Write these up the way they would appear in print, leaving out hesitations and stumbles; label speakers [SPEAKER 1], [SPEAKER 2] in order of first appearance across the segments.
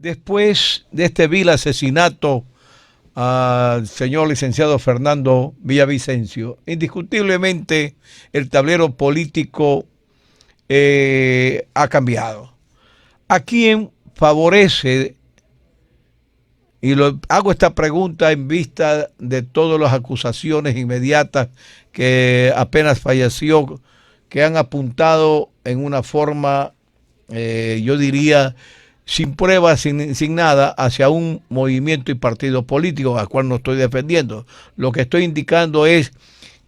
[SPEAKER 1] Después de este vil asesinato al señor licenciado Fernando Villavicencio, indiscutiblemente el tablero político ha cambiado. ¿A quién favorece? Hago esta pregunta en vista de todas las acusaciones inmediatas que apenas falleció, que han apuntado en una forma, yo diría, sin pruebas, sin nada, hacia un movimiento y partido político al cual no estoy defendiendo. Lo que estoy indicando es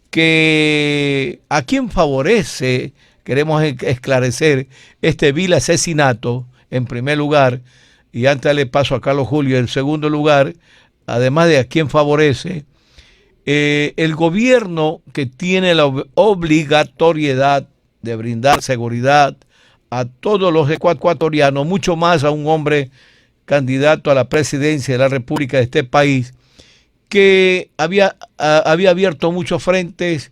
[SPEAKER 1] que a quién favorece, queremos esclarecer, este vil asesinato, en primer lugar, y antes le paso a Carlos Julio, en segundo lugar, además de a quién favorece, el gobierno que tiene la obligatoriedad de brindar seguridad a todos los ecuatorianos, mucho más a un hombre candidato a la presidencia de la República de este país, que había abierto muchos frentes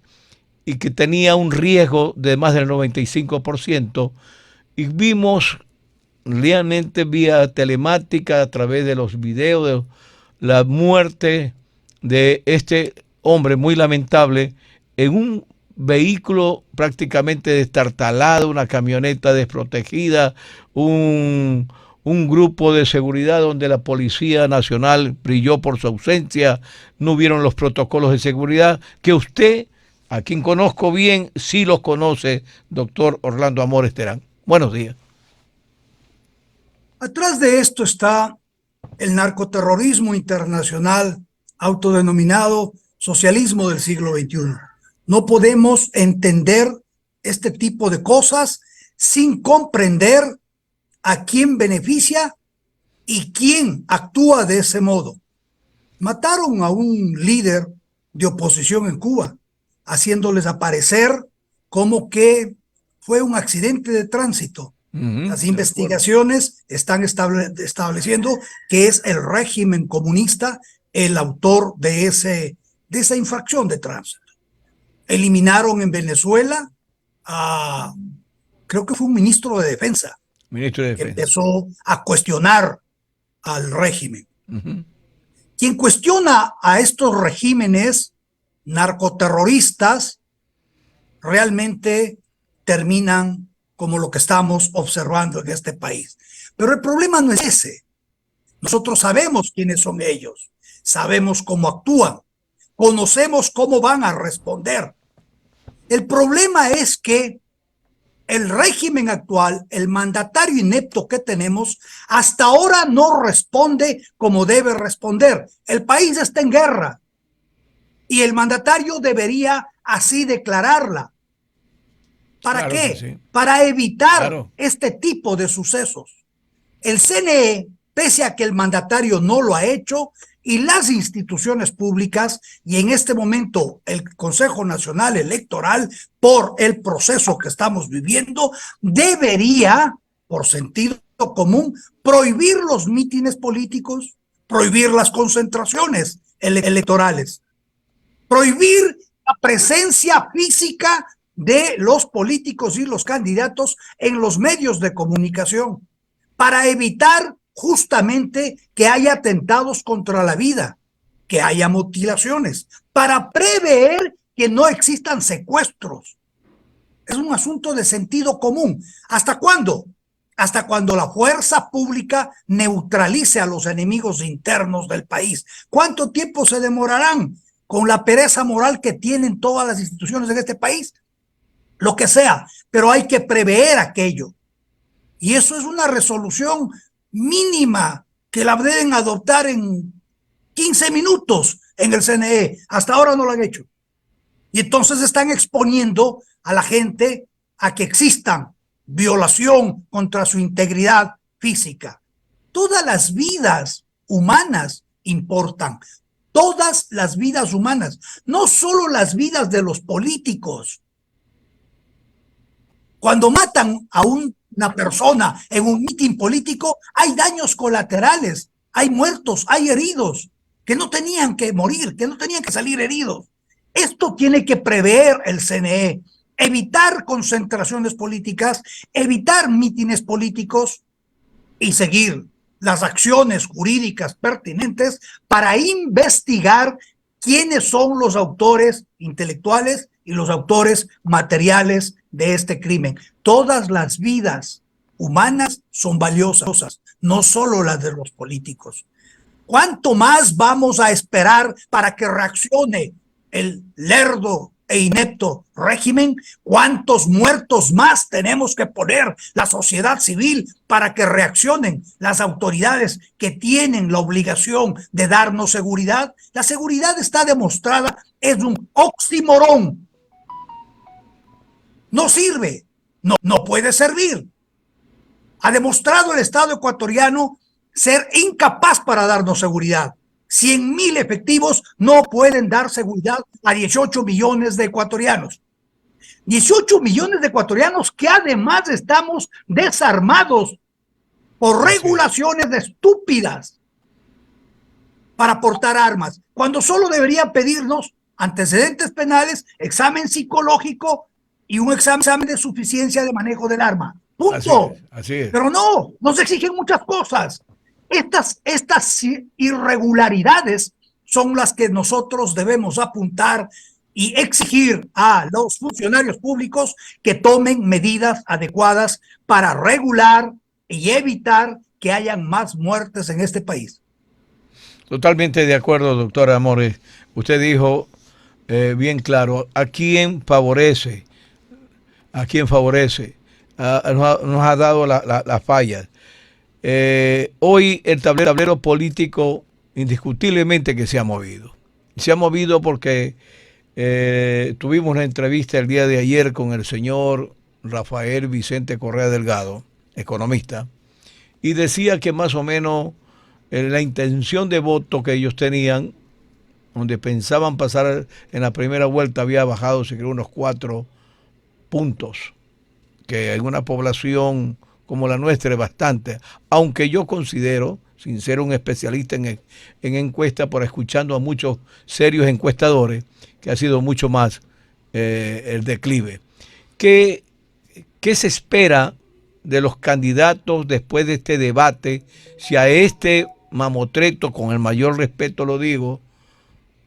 [SPEAKER 1] y que tenía un riesgo de más del 95%, y vimos realmente vía telemática a través de los videos de la muerte de este hombre muy lamentable en un vehículo prácticamente destartalado, una camioneta desprotegida, un grupo de seguridad donde la Policía Nacional brilló por su ausencia, no hubieron los protocolos de seguridad que usted, a quien conozco bien, sí los conoce, doctor Orlando Amores Terán. Buenos días.
[SPEAKER 2] Atrás de esto está el narcoterrorismo internacional autodenominado socialismo del siglo XXI. No podemos entender este tipo de cosas sin comprender a quién beneficia y quién actúa de ese modo. Mataron a un líder de oposición en Cuba, haciéndoles aparecer como que fue un accidente de tránsito. Las investigaciones están estableciendo que es el régimen comunista el autor de esa infracción de tránsito. Eliminaron en Venezuela a, creo que fue un ministro de Defensa, que empezó a cuestionar al régimen. Quien cuestiona a estos regímenes narcoterroristas realmente terminan como lo que estamos observando en este país. Pero el problema no es ese. Nosotros sabemos quiénes son ellos, sabemos cómo actúan, conocemos cómo van a responder. El problema es que el régimen actual, el mandatario inepto que tenemos, hasta ahora no responde como debe responder. El país está en guerra y el mandatario debería así declararla. ¿Para qué? Sí. Para evitar este tipo de sucesos. El CNE, pese a que el mandatario no lo ha hecho, y las instituciones públicas, y en este momento el Consejo Nacional Electoral, por el proceso que estamos viviendo, debería, por sentido común, prohibir los mítines políticos, prohibir las concentraciones electorales, prohibir la presencia física de los políticos y los candidatos en los medios de comunicación, para evitar justamente que haya atentados contra la vida, que haya mutilaciones, para prever que no existan secuestros. Es un asunto de sentido común. ¿Hasta cuándo? Hasta cuando la fuerza pública neutralice a los enemigos internos del país. ¿Cuánto tiempo se demorarán con la pereza moral que tienen todas las instituciones en este país? Lo que sea, pero hay que prever aquello. Y eso es una resolución mínima que la deben adoptar en 15 minutos en el CNE. Hasta ahora no lo han hecho. Y entonces están exponiendo a la gente a que existan violación contra su integridad física. Todas las vidas humanas importan. Todas las vidas humanas, no solo las vidas de los políticos. Cuando matan a una persona en un mitin político, hay daños colaterales, hay muertos, hay heridos, que no tenían que morir, que no tenían que salir heridos. Esto tiene que prever el CNE, evitar concentraciones políticas, evitar mítines políticos y seguir las acciones jurídicas pertinentes para investigar quiénes son los autores intelectuales y los autores materiales de este crimen. Todas las vidas humanas son valiosas, no solo las de los políticos. ¿Cuánto más vamos a esperar para que reaccione el lerdo e inepto régimen? ¿Cuántos muertos más tenemos que poner la sociedad civil para que reaccionen las autoridades que tienen la obligación de darnos seguridad? La seguridad está demostrada, es un oxímoron. No sirve, no puede servir. Ha demostrado el Estado ecuatoriano ser incapaz para darnos seguridad. 100,000 efectivos no pueden dar seguridad a 18 millones de ecuatorianos. 18 millones de ecuatorianos que además estamos desarmados por regulaciones estúpidas para portar armas, cuando solo deberían pedirnos antecedentes penales, examen psicológico y un examen de suficiencia de manejo del arma. Punto.
[SPEAKER 1] Así es.
[SPEAKER 2] Pero no, nos exigen muchas cosas. Estas irregularidades son las que nosotros debemos apuntar y exigir a los funcionarios públicos que tomen medidas adecuadas para regular y evitar que hayan más muertes en este país.
[SPEAKER 1] Totalmente de acuerdo, doctor Amores. Usted dijo bien claro, ¿a quién favorece? ¿A quién favorece? Nos ha dado las fallas. Hoy el tablero político indiscutiblemente que se ha movido. Se ha movido porque tuvimos una entrevista el día de ayer con el señor Rafael Vicente Correa Delgado, economista, y decía que más o menos la intención de voto que ellos tenían, donde pensaban pasar en la primera vuelta, había bajado, se creo, unos 4 puntos, que en una población como la nuestra es bastante, aunque yo considero, sin ser un especialista en encuestas, por escuchando a muchos serios encuestadores, que ha sido mucho más el declive. ¿Qué se espera de los candidatos después de este debate? Si a este mamotreto, con el mayor respeto lo digo,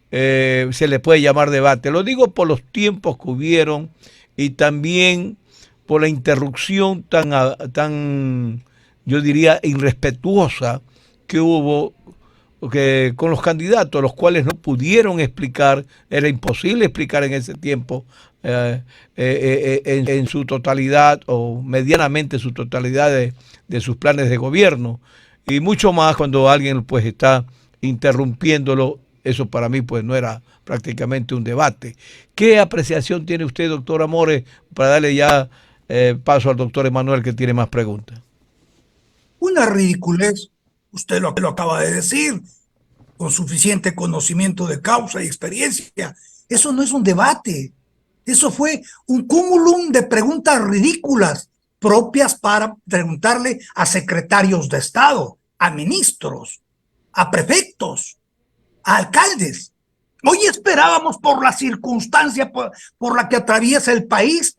[SPEAKER 1] se le puede llamar debate. Lo digo por los tiempos que hubieron y también por la interrupción tan yo diría, irrespetuosa que hubo con los candidatos, los cuales no pudieron explicar, era imposible explicar en ese tiempo en su totalidad o medianamente su totalidad de sus planes de gobierno, y mucho más cuando alguien pues está interrumpiéndolo. Eso para mí pues no era prácticamente un debate. ¿Qué apreciación tiene usted, doctor Amores, para darle ya paso al doctor Emanuel, que tiene más preguntas?
[SPEAKER 2] Una ridiculez, usted lo acaba de decir, con suficiente conocimiento de causa y experiencia. Eso no es un debate, eso fue un cúmulo de preguntas ridículas propias para preguntarle a secretarios de Estado, a ministros, a prefectos, a alcaldes. Hoy esperábamos, por la circunstancia por la que atraviesa el país,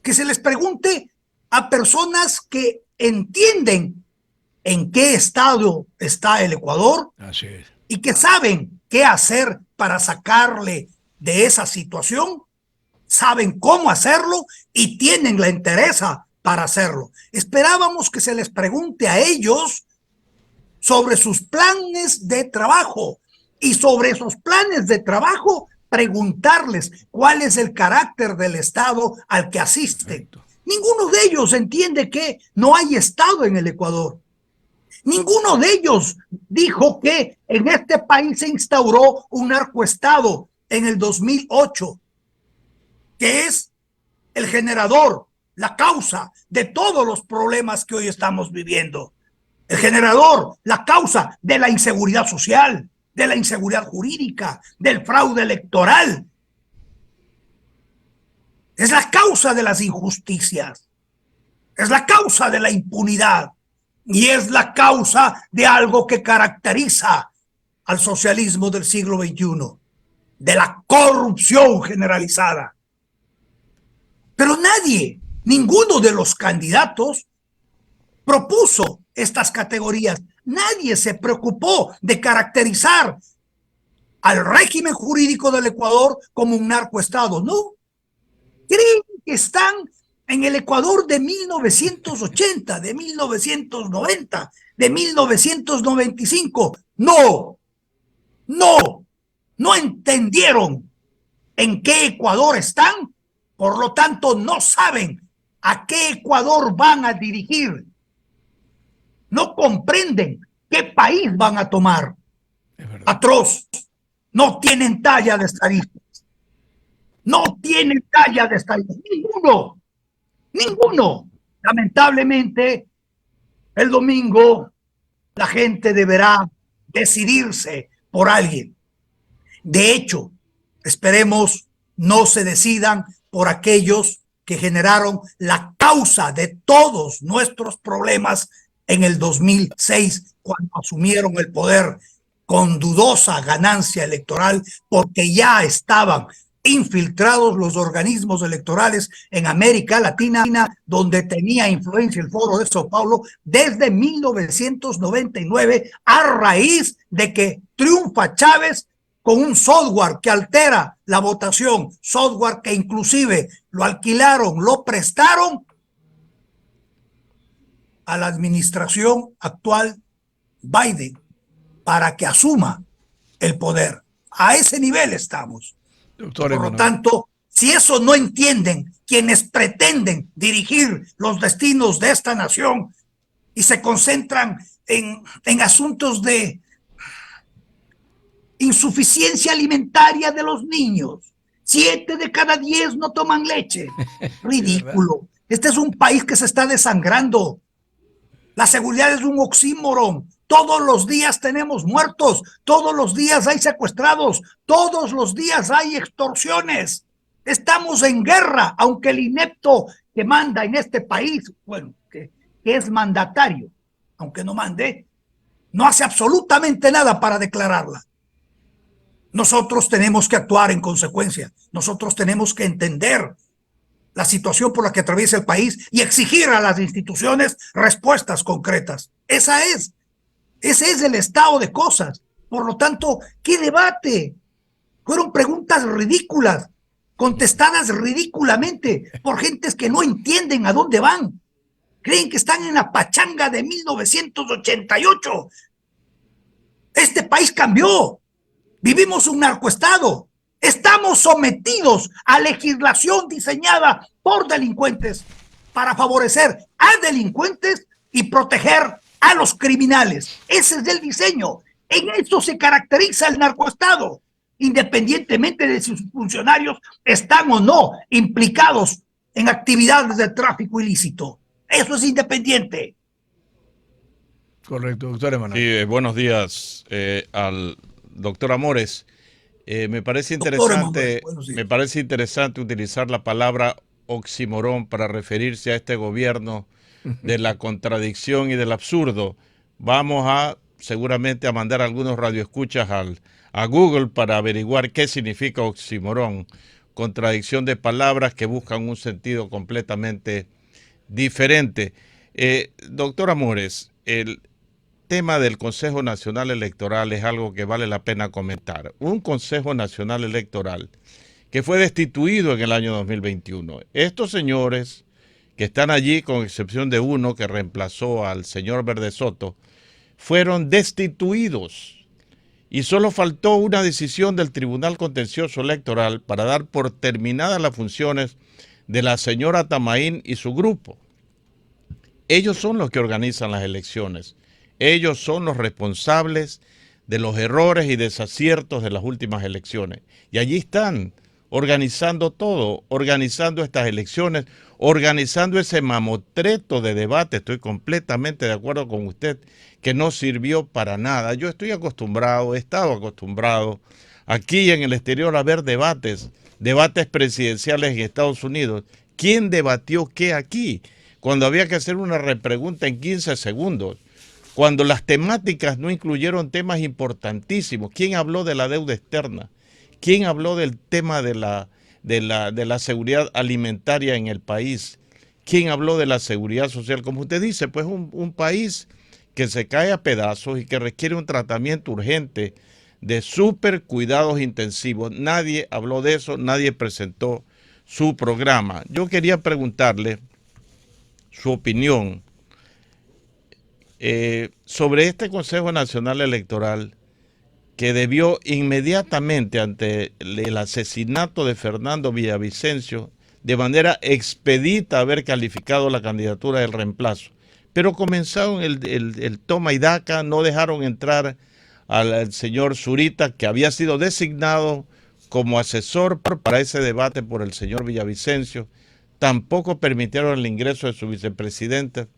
[SPEAKER 2] que se les pregunte a personas que entienden en qué estado está el Ecuador.
[SPEAKER 1] Así es.
[SPEAKER 2] Y que saben qué hacer para sacarle de esa situación, saben cómo hacerlo y tienen la entereza para hacerlo. Esperábamos que se les pregunte a ellos sobre sus planes de trabajo, y sobre esos planes de trabajo preguntarles cuál es el carácter del Estado al que asisten. Correcto. Ninguno de ellos entiende que no hay Estado en el Ecuador. Ninguno de ellos dijo que en este país se instauró un narcoestado en el 2008, que es el generador, la causa de todos los problemas que hoy estamos viviendo. El generador, la causa de la inseguridad social, de la inseguridad jurídica, del fraude electoral. Es la causa de las injusticias, es la causa de la impunidad y es la causa de algo que caracteriza al socialismo del siglo XXI, de la corrupción generalizada. Pero nadie, ninguno de los candidatos propuso estas categorías. Nadie se preocupó de caracterizar al régimen jurídico del Ecuador como un narcoestado. No, creen que están en el Ecuador de 1980, de 1990, de 1995. No, no entendieron en qué Ecuador están, por lo tanto no saben a qué Ecuador van a dirigir. No comprenden qué país van a tomar. Atroz. No tienen talla de estadistas. No tienen talla de estadistas. Ninguno. Ninguno. Lamentablemente, el domingo la gente deberá decidirse por alguien. De hecho, esperemos no se decidan por aquellos que generaron la causa de todos nuestros problemas en el 2006, cuando asumieron el poder con dudosa ganancia electoral, porque ya estaban infiltrados los organismos electorales en América Latina, donde tenía influencia el Foro de Sao Paulo desde 1999, a raíz de que triunfa Chávez con un software que altera la votación, software que inclusive lo alquilaron, lo prestaron a la administración actual Biden para que asuma el poder. A ese nivel estamos.
[SPEAKER 1] Doctor
[SPEAKER 2] Por lo tanto, si eso no entienden quienes pretenden dirigir los destinos de esta nación y se concentran en asuntos de insuficiencia alimentaria de los niños, 7 de cada 10 no toman leche. Ridículo. Este es un país que se está desangrando. La seguridad es un oxímoron. Todos los días tenemos muertos, todos los días hay secuestrados, todos los días hay extorsiones. Estamos en guerra, aunque el inepto que manda en este país, bueno, que es mandatario, aunque no mande, no hace absolutamente nada para declararla. Nosotros tenemos que actuar en consecuencia. Nosotros tenemos que entender la situación por la que atraviesa el país y exigir a las instituciones respuestas concretas. Ese es el estado de cosas. Por lo tanto, ¿qué debate? Fueron preguntas ridículas, contestadas ridículamente por gentes que no entienden a dónde van. Creen que están en la pachanga de 1988. Este país cambió. Vivimos un narcoestado. Estamos sometidos a legislación diseñada por delincuentes para favorecer a delincuentes y proteger a los criminales. Ese es el diseño. En eso se caracteriza el narcoestado, independientemente de si sus funcionarios están o no implicados en actividades de tráfico ilícito. Eso es independiente.
[SPEAKER 1] Correcto, doctor Emanuel.
[SPEAKER 3] Sí, buenos días al doctor Amores. Me parece interesante utilizar la palabra oxímoron para referirse a este gobierno de la contradicción y del absurdo. Vamos seguramente a mandar algunos radioescuchas a Google para averiguar qué significa oxímoron, contradicción de palabras que buscan un sentido completamente diferente. Doctor Amores, el tema del Consejo Nacional Electoral es algo que vale la pena comentar. Un Consejo Nacional Electoral que fue destituido en el año 2021. Estos señores que están allí, con excepción de uno que reemplazó al señor Verde Soto, fueron destituidos. Y solo faltó una decisión del Tribunal Contencioso Electoral para dar por terminadas las funciones de la señora Tamaín y su grupo. Ellos son los que organizan las elecciones. Ellos son los responsables de los errores y desaciertos de las últimas elecciones. Y allí están, organizando todo, organizando estas elecciones, organizando ese mamotreto de debate. Estoy completamente de acuerdo con usted, que no sirvió para nada. Yo he estado acostumbrado aquí en el exterior a ver debates presidenciales en Estados Unidos. ¿Quién debatió qué aquí? Cuando había que hacer una repregunta en 15 segundos. Cuando las temáticas no incluyeron temas importantísimos. ¿Quién habló de la deuda externa? ¿Quién habló del tema de la seguridad alimentaria en el país? ¿Quién habló de la seguridad social? Como usted dice, pues un país que se cae a pedazos y que requiere un tratamiento urgente de súper cuidados intensivos. Nadie habló de eso, nadie presentó su programa. Yo quería preguntarle su opinión sobre este Consejo Nacional Electoral, que debió inmediatamente ante el asesinato de Fernando Villavicencio de manera expedita haber calificado la candidatura del reemplazo. Pero comenzaron el toma y daca, no dejaron entrar al señor Zurita, que había sido designado como asesor para ese debate por el señor Villavicencio. Tampoco permitieron el ingreso de su vicepresidenta.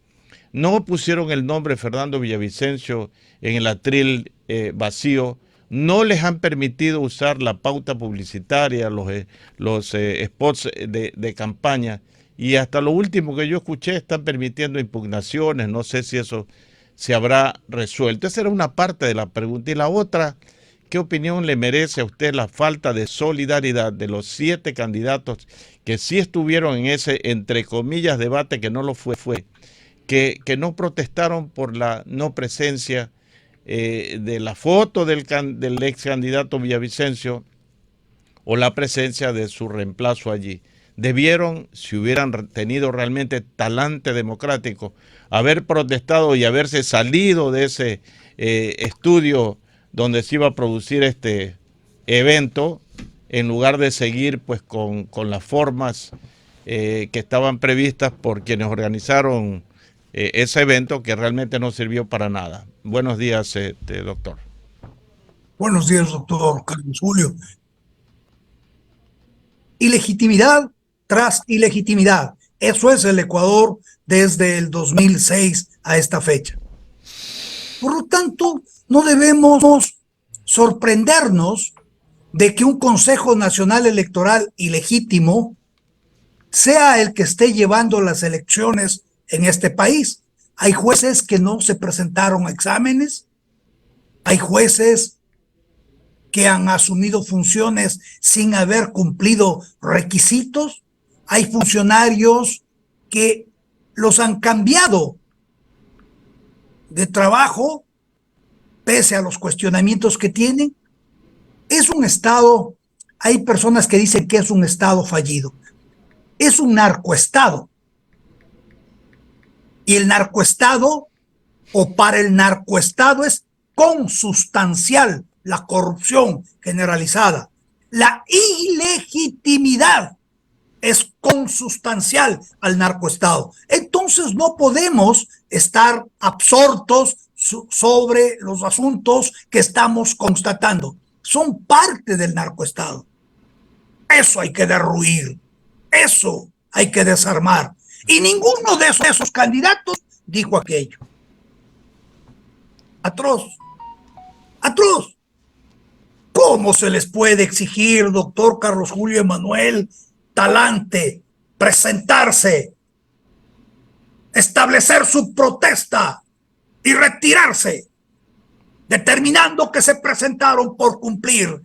[SPEAKER 3] No pusieron el nombre Fernando Villavicencio en el atril vacío. No les han permitido usar la pauta publicitaria, los spots de campaña, y hasta lo último que yo escuché están permitiendo impugnaciones. No sé si eso se habrá resuelto. Esa era una parte de la pregunta. Y la otra, ¿qué opinión le merece a usted la falta de solidaridad de los 7 candidatos que sí estuvieron en ese, entre comillas, debate, que no lo fue, que no protestaron por la no presencia de la foto del ex candidato Villavicencio o la presencia de su reemplazo allí? Debieron, si hubieran tenido realmente talante democrático, haber protestado y haberse salido de ese estudio donde se iba a producir este evento, en lugar de seguir pues con las formas que estaban previstas por quienes organizaron ese evento, que realmente no sirvió para nada. Buenos días, doctor.
[SPEAKER 2] Buenos días, doctor Carlos Julio. Ilegitimidad tras ilegitimidad. Eso es el Ecuador desde el 2006 a esta fecha. Por lo tanto, no debemos sorprendernos de que un Consejo Nacional Electoral ilegítimo sea el que esté llevando las elecciones en este país. Hay jueces que no se presentaron a exámenes, hay jueces que han asumido funciones sin haber cumplido requisitos, hay funcionarios que los han cambiado de trabajo pese a los cuestionamientos que tienen. Es un Estado, hay personas que dicen que es un Estado fallido, es un narcoestado. Y el narcoestado, o para el narcoestado, es consustancial la corrupción generalizada. La ilegitimidad es consustancial al narcoestado. Entonces no podemos estar absortos sobre los asuntos que estamos constatando. Son parte del narcoestado. Eso hay que derruir. Eso hay que desarmar. Y ninguno de esos candidatos dijo aquello. Atroz. Atroz. ¿Cómo se les puede exigir, doctor Carlos Julio Emanuel, talante, presentarse, establecer su protesta y retirarse, determinando que se presentaron por cumplir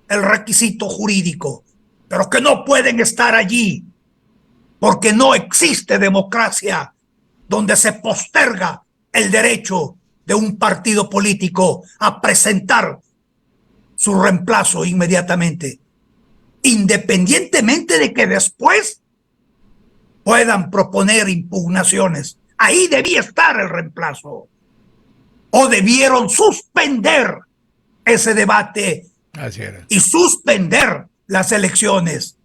[SPEAKER 2] el requisito jurídico, pero que no pueden estar allí porque no existe democracia donde se posterga el derecho de un partido político a presentar su reemplazo inmediatamente, independientemente de que después puedan proponer impugnaciones? Ahí debía estar el reemplazo. O debieron suspender ese debate y suspender las elecciones.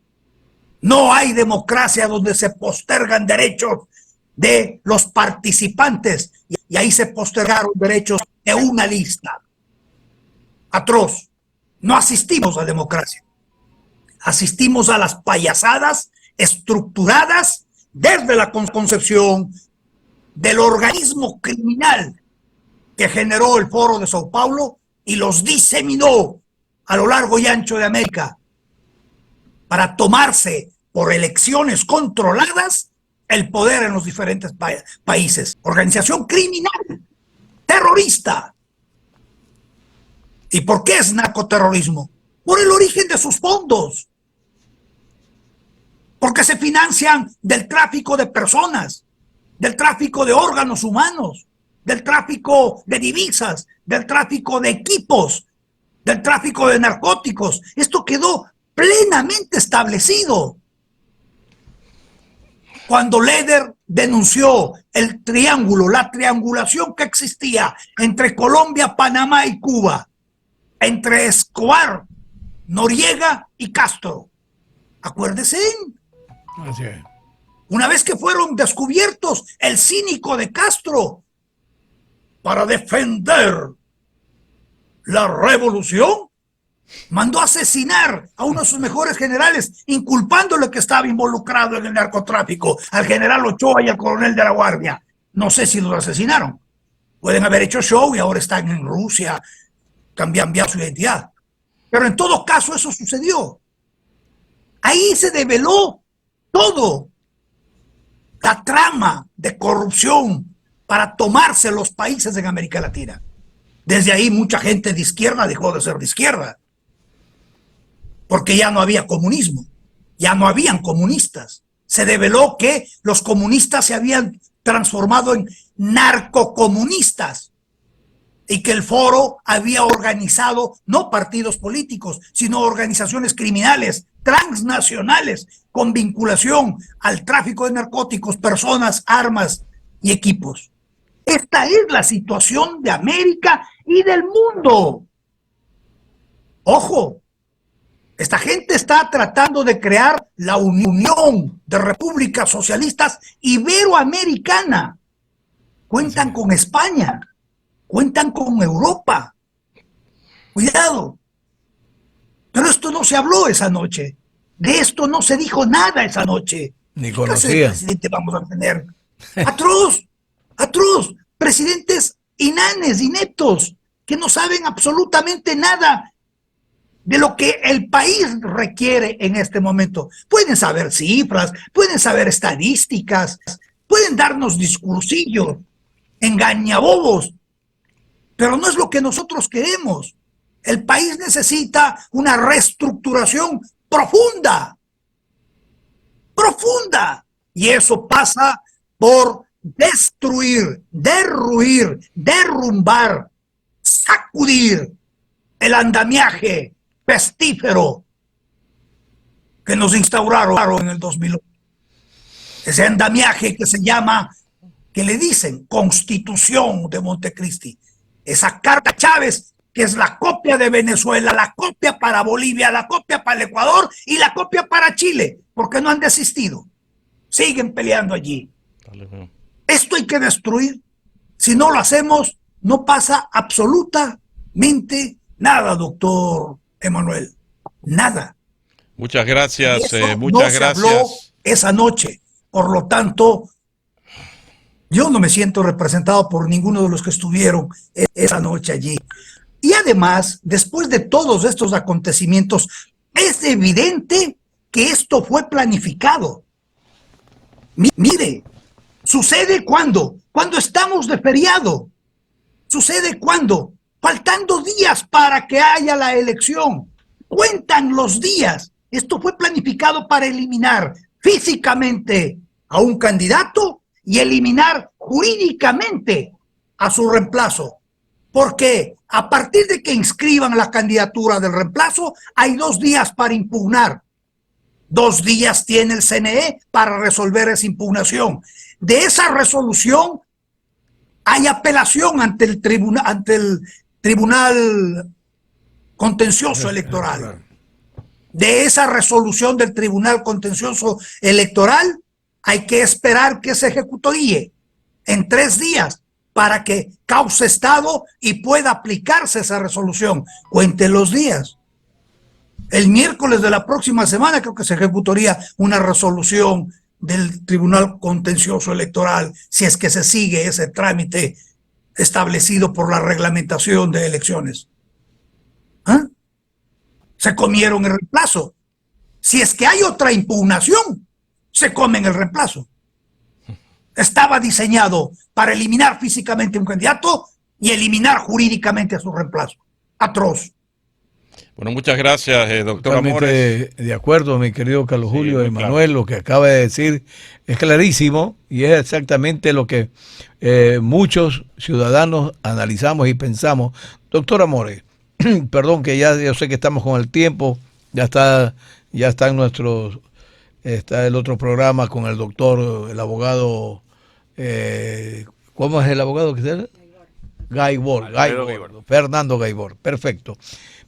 [SPEAKER 2] No hay democracia donde se postergan derechos de los participantes, y ahí se postergaron derechos de una lista. Atroz. No asistimos a democracia. Asistimos a las payasadas estructuradas desde la concepción del organismo criminal que generó el Foro de Sao Paulo y los diseminó a lo largo y ancho de América para tomarse por elecciones controladas el poder en los diferentes países. Organización criminal, terrorista. ¿Y por qué es narcoterrorismo? Por el origen de sus fondos. Porque se financian del tráfico de personas, del tráfico de órganos humanos, del tráfico de divisas, del tráfico de equipos, del tráfico de narcóticos. Esto quedó plenamente establecido. Cuando Leder denunció el triángulo, la triangulación que existía entre Colombia, Panamá y Cuba, entre Escobar, Noriega y Castro. Acuérdese.
[SPEAKER 1] Así es.
[SPEAKER 2] Una vez que fueron descubiertos, el cínico de Castro, para defender la revolución, mandó asesinar a uno de sus mejores generales, inculpándole que estaba involucrado en el narcotráfico, al general Ochoa y al coronel de la Guardia. No sé si los asesinaron. Pueden haber hecho show y ahora están en Rusia, cambiando su identidad. Pero en todo caso eso sucedió. Ahí se develó todo. La trama de corrupción para tomarse los países en América Latina. Desde ahí mucha gente de izquierda dejó de ser de izquierda. Porque ya no había comunismo, ya no habían comunistas. Se develó que los comunistas se habían transformado en narcocomunistas y que el Foro había organizado no partidos políticos, sino organizaciones criminales transnacionales con vinculación al tráfico de narcóticos, personas, armas y equipos. Esta es la situación de América y del mundo. Ojo. Esta gente está tratando de crear la Unión de Repúblicas Socialistas Iberoamericana. Cuentan con España, cuentan con Europa. Cuidado. Pero esto no se habló esa noche. De esto no se dijo nada esa noche.
[SPEAKER 1] Ni
[SPEAKER 2] ¿Qué clase de
[SPEAKER 1] conocía.
[SPEAKER 2] presidente vamos a tener? Atroz, atroz. Presidentes inanes, ineptos, que no saben absolutamente nada de lo que el país requiere en este momento. Pueden saber cifras, pueden saber estadísticas, pueden darnos discursillos, engañabobos, pero no es lo que nosotros queremos. El país necesita una reestructuración profunda, profunda, y eso pasa por destruir, derruir, derrumbar, sacudir el andamiaje pestífero que nos instauraron en el 2008. Ese andamiaje que se llama, que le dicen Constitución de Montecristi. Esa Carta Chávez, que es la copia de Venezuela, la copia para Bolivia, la copia para el Ecuador y la copia para Chile, porque no han desistido. Siguen peleando allí. Esto hay que destruir. Si no lo hacemos, no pasa absolutamente nada, doctor Emanuel. Nada.
[SPEAKER 3] Muchas gracias,
[SPEAKER 2] Eso
[SPEAKER 3] muchas
[SPEAKER 2] no
[SPEAKER 3] gracias.
[SPEAKER 2] Se habló esa noche. Por lo tanto, yo no me siento representado por ninguno de los que estuvieron esa noche allí. Y además, después de todos estos acontecimientos, es evidente que esto fue planificado. Mire, sucede cuando estamos de feriado. Sucede cuando, faltando días para que haya la elección. Cuentan los días. Esto fue planificado para eliminar físicamente a un candidato y eliminar jurídicamente a su reemplazo. Porque a partir de que inscriban la candidatura del reemplazo, hay 2 días para impugnar. 2 días tiene el CNE para resolver esa impugnación. De esa resolución hay apelación ante el Tribunal Contencioso Electoral. De esa resolución del Tribunal Contencioso Electoral hay que esperar que se ejecute en 3 días para que cause estado y pueda aplicarse esa resolución. Cuente los días. El miércoles de la próxima semana creo que se ejecutaría una resolución del Tribunal Contencioso Electoral si es que se sigue ese trámite establecido por la reglamentación de elecciones. ¿Ah? Se comieron el reemplazo. Si es que hay otra impugnación, se comen el reemplazo. Estaba diseñado para eliminar físicamente un candidato y eliminar jurídicamente a su reemplazo. Atroz.
[SPEAKER 3] Bueno, muchas gracias, doctor
[SPEAKER 1] Totalmente
[SPEAKER 3] Amores.
[SPEAKER 1] de acuerdo, mi querido Carlos
[SPEAKER 3] Sí,
[SPEAKER 1] Julio
[SPEAKER 3] muy
[SPEAKER 1] Emanuel,
[SPEAKER 3] claro.
[SPEAKER 1] lo que acaba de decir es clarísimo y es exactamente lo que muchos ciudadanos analizamos y pensamos. Doctor Amores, perdón que ya yo sé que estamos con el tiempo, ya está en está el otro programa con el doctor, el abogado, ¿cómo es el abogado que se
[SPEAKER 3] Alfredo Gaibor.
[SPEAKER 1] Fernando Gaibor, perfecto.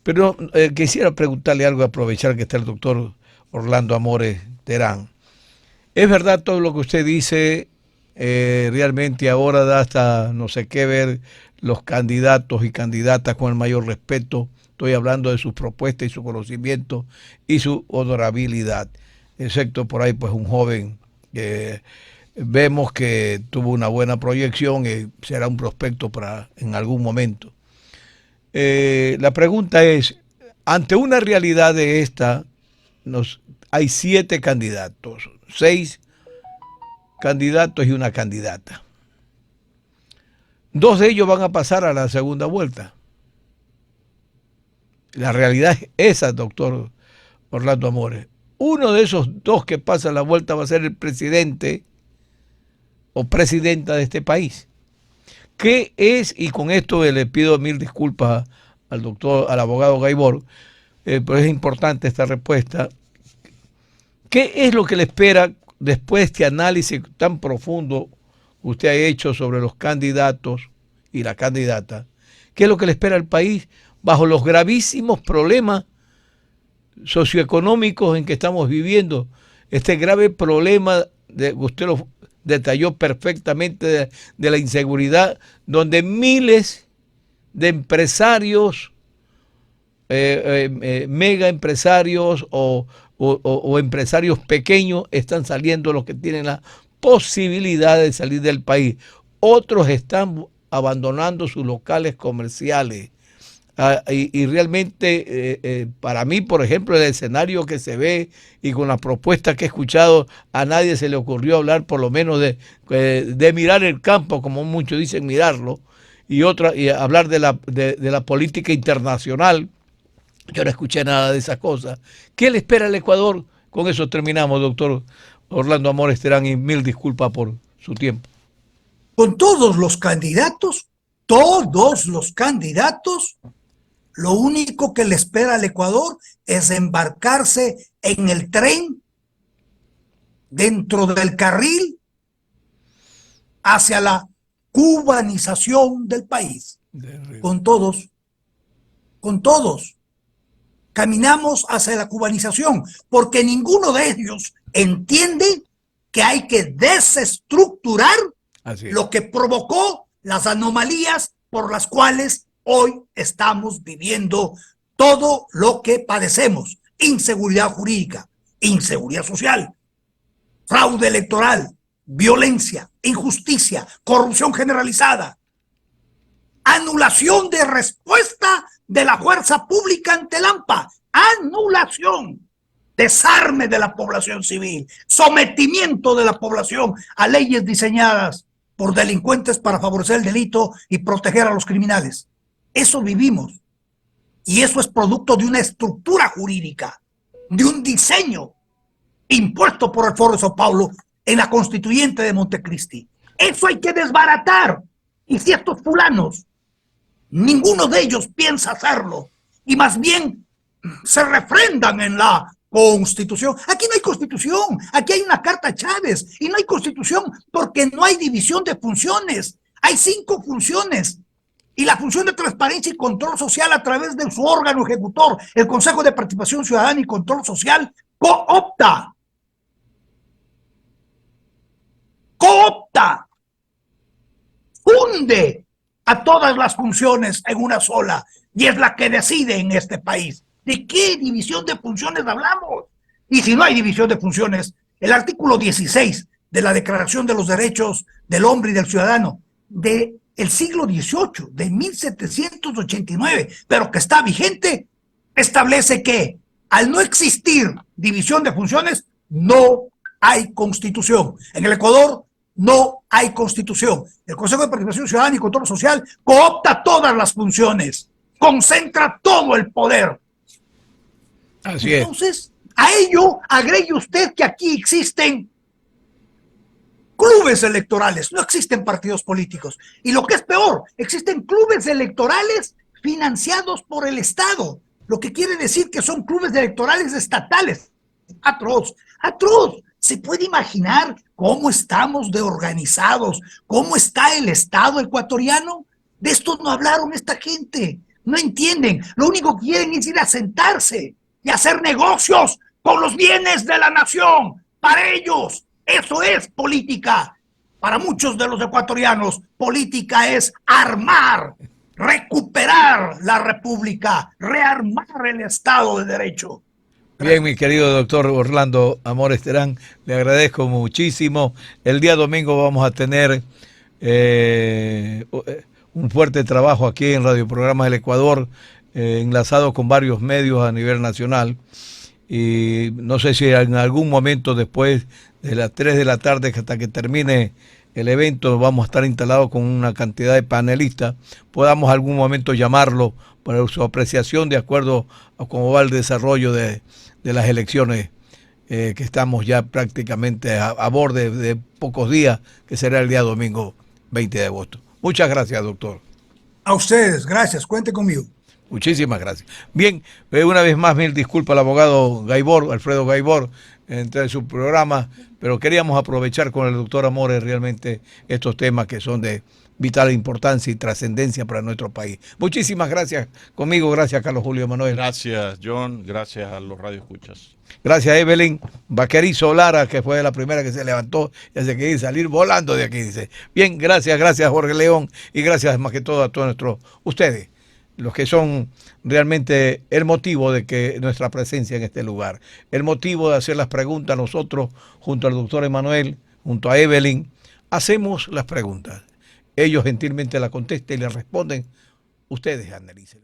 [SPEAKER 1] Pero quisiera preguntarle algo, aprovechar que está el doctor Orlando Amores Terán. ¿Es verdad todo lo que usted dice? Realmente ahora da hasta no sé qué ver los candidatos y candidatas con el mayor respeto. Estoy hablando de sus propuestas y su conocimiento y su honorabilidad. Excepto por ahí, pues un joven que vemos que tuvo una buena proyección y será un prospecto para en algún momento. La pregunta es, ante una realidad de esta, hay 7 candidatos, 6 candidatos y una candidata. 2 de ellos van a pasar a la segunda vuelta. La realidad es esa, doctor Orlando Amores. Uno de esos 2 que pasa la vuelta va a ser el presidente o presidenta de este país. ¿Qué es? Y con esto le pido mil disculpas al abogado Gaibor, pero es importante esta respuesta. ¿Qué es lo que le espera después de este análisis tan profundo que usted ha hecho sobre los candidatos y la candidata? ¿Qué es lo que le espera al país bajo los gravísimos problemas socioeconómicos en que estamos viviendo? Este grave problema, usted lo detalló perfectamente, de la inseguridad, donde miles de empresarios, mega empresarios o empresarios pequeños están saliendo, los que tienen la posibilidad de salir del país. Otros están abandonando sus locales comerciales. Y realmente para mí, por ejemplo, el escenario que se ve y con la propuesta que he escuchado, a nadie se le ocurrió hablar por lo menos de mirar el campo, como muchos dicen mirarlo, y hablar de la política internacional. Yo no escuché nada de esas cosas. ¿Qué le espera al Ecuador? Con eso terminamos, doctor Orlando Amores Terán, y mil disculpas por su tiempo.
[SPEAKER 2] Con todos los candidatos, lo único que le espera al Ecuador es embarcarse en el tren dentro del carril hacia la cubanización del país. Con todos. Caminamos hacia la cubanización, porque ninguno de ellos entiende que hay que desestructurar lo que provocó las anomalías por las cuales hoy estamos viviendo todo lo que padecemos: inseguridad jurídica, inseguridad social, fraude electoral, violencia, injusticia, corrupción generalizada, anulación de respuesta de la fuerza pública ante el AMPA, anulación, desarme de la población civil, sometimiento de la población a leyes diseñadas por delincuentes para favorecer el delito y proteger a los criminales. Eso vivimos, y eso es producto de una estructura jurídica, de un diseño impuesto por el Foro de Sao Paulo en la Constituyente de Montecristi. Eso hay que desbaratar. Y si estos fulanos, ninguno de ellos piensa hacerlo, y más bien se refrendan en la Constitución. Aquí no hay Constitución, aquí hay una Carta Chávez, y no hay Constitución porque no hay división de funciones. Hay 5 funciones, y la función de transparencia y control social a través de su órgano ejecutor, el Consejo de Participación Ciudadana y Control Social, coopta, funde a todas las funciones en una sola, y es la que decide en este país. ¿De qué división de funciones hablamos? Y si no hay división de funciones, el artículo 16 de la Declaración de los Derechos del Hombre y del Ciudadano del siglo XVIII, de 1789, pero que está vigente, establece que al no existir división de funciones, no hay Constitución. En el Ecuador no hay Constitución. El Consejo de Participación Ciudadana y Control Social coopta todas las funciones, concentra todo el poder,
[SPEAKER 1] Así es.
[SPEAKER 2] Entonces, a ello agregue usted que aquí existen clubes electorales, no existen partidos políticos. Y lo que es peor, existen clubes electorales financiados por el Estado, lo que quiere decir que son clubes electorales estatales. Atroz, atroz. ¿Se puede imaginar cómo estamos de organizados? ¿Cómo está el Estado ecuatoriano? De esto no hablaron esta gente. No entienden. Lo único que quieren es ir a sentarse y hacer negocios con los bienes de la nación. Para ellos, eso es política. Para muchos de los ecuatorianos, política es armar, recuperar la república, rearmar el Estado de Derecho.
[SPEAKER 1] Bien, mi querido doctor Orlando Amores Terán, le agradezco muchísimo. El día domingo vamos a tener un fuerte trabajo aquí en Radio Programas del Ecuador, enlazado con varios medios a nivel nacional. Y no sé si en algún momento después de las 3 de la tarde, hasta que termine el evento, vamos a estar instalados con una cantidad de panelistas, podamos algún momento llamarlo para su apreciación de acuerdo a cómo va el desarrollo de las elecciones, que estamos ya prácticamente a borde de pocos días, que será el día domingo 20 de agosto. Muchas gracias, doctor.
[SPEAKER 2] A ustedes, gracias, cuente conmigo.
[SPEAKER 1] Muchísimas gracias. Bien, una vez más mil disculpas al abogado Gaibor, Alfredo Gaibor, entre su programa, pero queríamos aprovechar con el doctor Amores realmente estos temas que son de vital importancia y trascendencia para nuestro país. Muchísimas gracias conmigo, gracias Carlos Julio Manuel.
[SPEAKER 3] Gracias John, gracias a los radioescuchas.
[SPEAKER 1] Gracias Evelyn Vaquerizo Lara, que fue la primera que se levantó y se quería salir volando de aquí, dice. Bien, gracias Jorge León, y gracias más que todo a todos ustedes, los que son realmente el motivo de que nuestra presencia en este lugar, el motivo de hacer las preguntas. Nosotros, junto al doctor Emanuel, junto a Evelyn, hacemos las preguntas. Ellos gentilmente las contestan y les responden. Ustedes analicen.